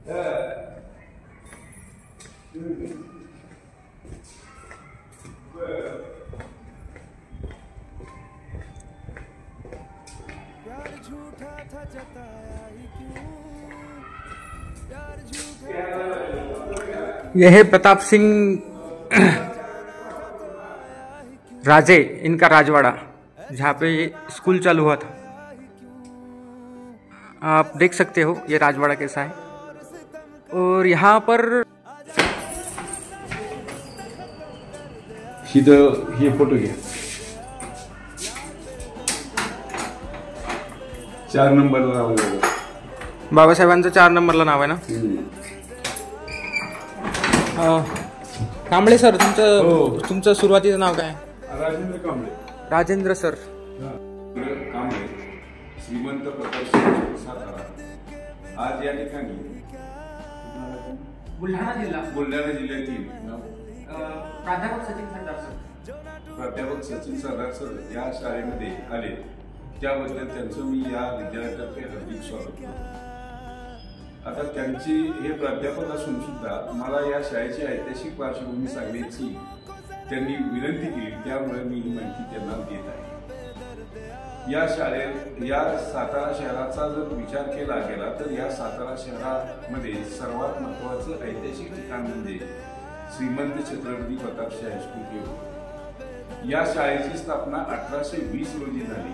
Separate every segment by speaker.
Speaker 1: यह है प्रताप सिंह राजे, इनका राजवाड़ा, जहाँ पे ये स्कूल चालू हुआ था। आप देख सकते हो ये राजवाड़ा कैसा है। और यहाँ पर
Speaker 2: हे फोटो घ्या, 4 नंबरला नाव आहे
Speaker 1: बाबासाहेबांचं 4 नंबरला नाव आहे ना। कांबळे सर, तुमचं सुरुवातीचं नाव काय?
Speaker 2: राजेंद्र कांबळे।
Speaker 1: राजेंद्र सर
Speaker 2: कांबळे, श्रीमंत प्रताप सातारा। आज या ठिकाणी
Speaker 1: बुलढाणा
Speaker 2: जिल्ह्यातील
Speaker 1: प्राध्यापक
Speaker 2: सचिन सरदार सर या शाळेमध्ये आले, त्याबद्दल त्यांचं मी या विद्यार्थ्याचे हार्दिक स्वागत करतो। आता त्यांची हे प्राध्यापक असून सुद्धा मला या शाळेची ऐतिहासिक पार्श्वभूमी सांगण्याची त्यांनी विनंती केली, त्यामुळे मी ही माहिती त्यांना देत आहे। या शाळेत या सातारा शहराचा जर विचार केला गेला तर या सातारा शहरामध्ये सर्वात महत्त्वाचं ऐतिहासिक ठिकाण म्हणजे श्रीमंत छत्रपती प्रतापशाही हायस्कूल हे होते। या शाळेची स्थापना 1820 रोजी झाली,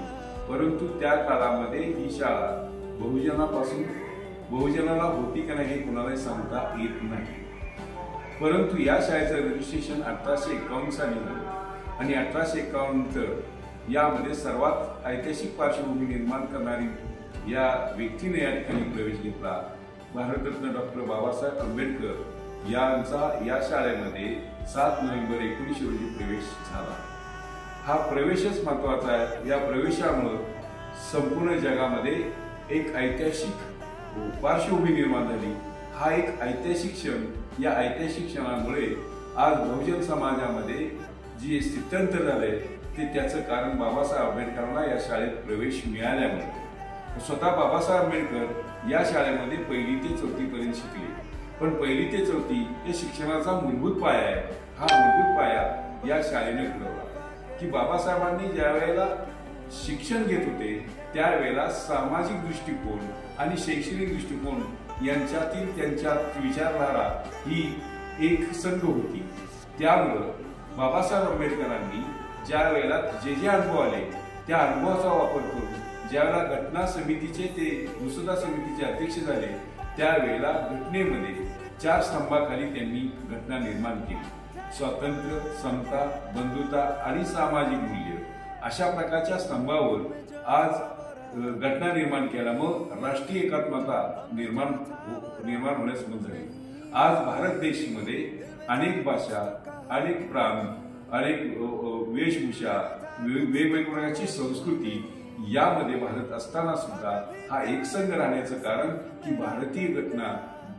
Speaker 2: परंतु त्या काळामध्ये ही शाळा बहुजनाला होती का नाही हे कुणालाही सांगता येत नाही। परंतु या शाळेचं रजिस्ट्रेशन 1851 साली झालं आणि 1851 नंतर यामध्ये सर्वात ऐतिहासिक पार्श्वभूमी निर्माण करणारी या व्यक्तीने या ठिकाणी प्रवेश घेतला। भारतरत्न डॉक्टर बाबासाहेब आंबेडकर यांचा या शाळेमध्ये 7 नोव्हेंबर 1900 रोजी प्रवेश झाला। हा प्रवेशच महत्वाचा आहे। या प्रवेशामुळे संपूर्ण जगामध्ये एक ऐतिहासिक पार्श्वभूमी निर्माण झाली। हा एक ऐतिहासिक क्षण, या ऐतिहासिक क्षणामुळे आज बहुजन समाजामध्ये जे स्थित्यंतर झाले ते त्याचं कारण बाबासाहेब आंबेडकरांना या शाळेत प्रवेश मिळाल्यामुळे। स्वतः बाबासाहेब आंबेडकर या शाळेमध्ये 1ली ते 4थी पर्यंत शिकले, पण 1ली ते 4थी हे शिक्षणाचा मूलभूत पाया आहे। हा मूलभूत पाया या शाळेने घडवला की बाबासाहेबांनी ज्या वेळेला शिक्षण घेत होते त्यावेळेला सामाजिक दृष्टिकोन आणि शैक्षणिक दृष्टिकोन यांच्यातील त्यांच्यात विचारधारा ही एक संघ होती। त्यामुळं बाबासाहेब आंबेडकरांनी ज्या वेळेला जे अनुभव आले त्या अनुभवाचा वापर करून ज्यावेळेला घटना समितीचे ते मसुदा समितीचे अध्यक्ष झाले त्यावेळेला घटनेमध्ये 4 स्तंभाखाली त्यांनी घटना निर्माण केली। स्वातंत्र्य, समता, बंधुता आणि सामाजिक मूल्य अशा प्रकारच्या स्तंभावर आज घटना निर्माण केला, मग राष्ट्रीय एकात्मता निर्माण होण्यास मदत झाली। आज भारत देशामध्ये अनेक भाषा, अनेक प्रांत, अनेक वेशभूषा, वेगवेगळ्या प्रकारची संस्कृती यामध्ये भारत असताना सुद्धा हा एकसंघ राहण्याचं कारण की भारतीय घटना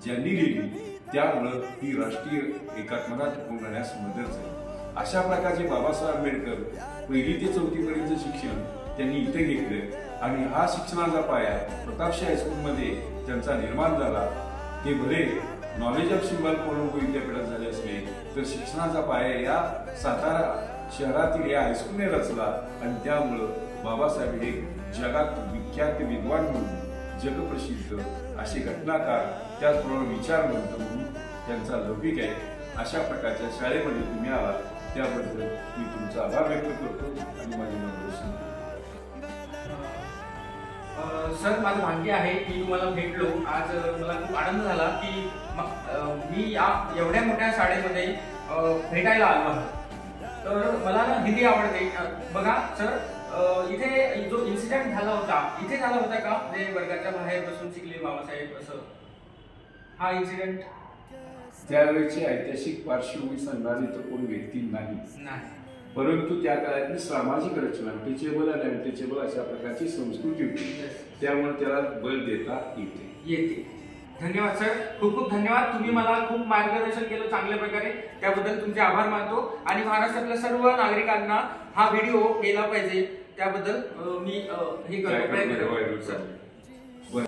Speaker 2: ज्यांनी लिहिली त्यामुळं ही राष्ट्रीय एकात्मता टिकून राहण्यास मदत झाली। अशा प्रकारचे बाबासाहेब आंबेडकर 1ली ते 4थी पर्यंत शिक्षण त्यांनी इथे घेतले आणि हा शिक्षणाचा पाया प्रतापशाही हायस्कूलमध्ये त्यांचा निर्माण झाला। ते भले नॉलेज ऑफ सिंबल कोलंबो विद्यापीठात झाले असले तर शिक्षणाचा पाया या सातारा शहरातील या हायस्कूलने रचला आणि त्यामुळं बाबासाहेब हे जगात विख्यात विद्वान म्हणून जगप्रसिद्ध असे घटनाकार, त्याचप्रमाणे विचारवंत म्हणून त्यांचा लौकिक आहे। अशा प्रकारच्या शाळेमध्ये तुम्ही आलात त्याबद्दल मी तुमचा आभार व्यक्त करतो आणि माझे मनोदर्शन।
Speaker 1: सर, माझं भाग्य आहे की तुम्हाला भेटलो आज। मला खूप आनंद झाला की मी या एवढ्या मोठ्या शाळेमध्ये भेटायला आलो आहे। तर मला ना दिदी आवडते। बघा सर, इथे जो इन्सिडेंट झाला होता इथे झाला होता का? म्हणजे वर्गाच्या बाहेर बसून शिकले बाबासाहेब असं हा इन्सिडेंट?
Speaker 2: त्यावेळेची ऐतिहासिक पार्श्वभूमी सांगणारी तर कोणी व्यक्ती नाही, परंतु त्या काळातली सामाजिक रचना टीचेबल आणि अनटीचेबल अशा प्रकारची संस्कृती होती, त्यामुळे त्याला बल देता येते।
Speaker 1: धन्यवाद सर, खूप खूप धन्यवाद। तुम्ही मला खूप मार्गदर्शन केलं चांगल्या प्रकारे, त्याबद्दल तुमचे आभार मानतो। आणि महाराष्ट्रातल्या सर्व नागरिकांना हा व्हिडिओ केला पाहिजे त्याबद्दल मी हे करतो, प्रयत्न करतो सर।